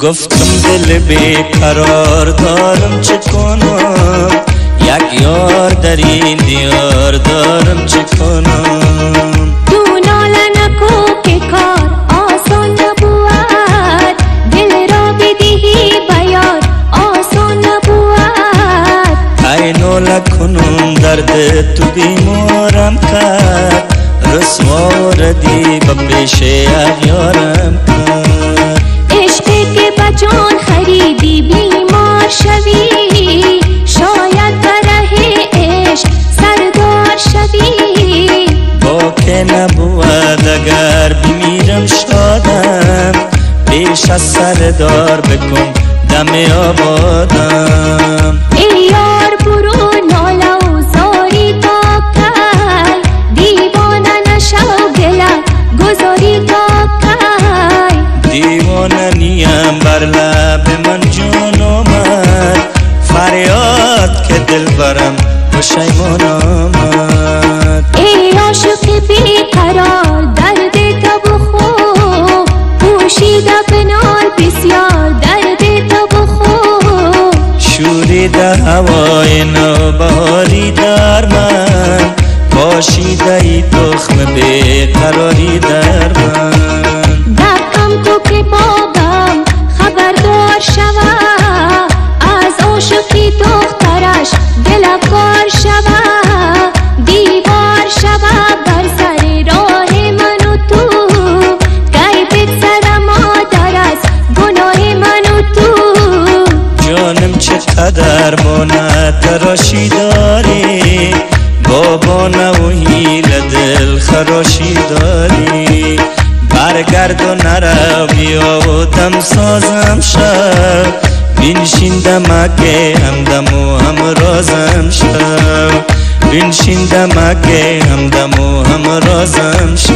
گفتم دل بیقرار دارم چه کنم، یک یار در این دیار دارم چه کنم. تو ناله نکو که کار آسان نبود، دل را بدهی بیار آسان نبود. ای ناله کنم درد تو بیمارم کرد، رسوا ردی به پیش یارم کرد. عشقی که بجان خریدی بیمار شوی، شاید بره عشق سردار شوی. با که نبود اگر بمیرم شادم، پیش از سردار بکن دم آبادم. ای یار برو ناله و زاری تا کی، دیوانه نشو گله گذاری تا کی. دیوانه نیم بر لب من جون آمد، فریاد که دل برم پشیمان آمد. ای عاشق بیقرار درد تو بخو، پوشیده بنال بسیار درد تو بخو. شوریده هوای نوبهاری در من، پاشیده ای تخم بیقراری در من. دقم کو که بابم خبردار شوه، از عاشقی دخترش دلکار شوه. دیوار شوه بر سر راه من و تو، غیبت سر مادر از گناه من و تو. جانم چقدر بانه تراشی داری، بابانه و هیل دل خراشی داری. برگرد و نرو بیا و دم سازم شو، بنشین دمکه همدم و همرازم شو. بنشین دمکه همدم و همرازم شو.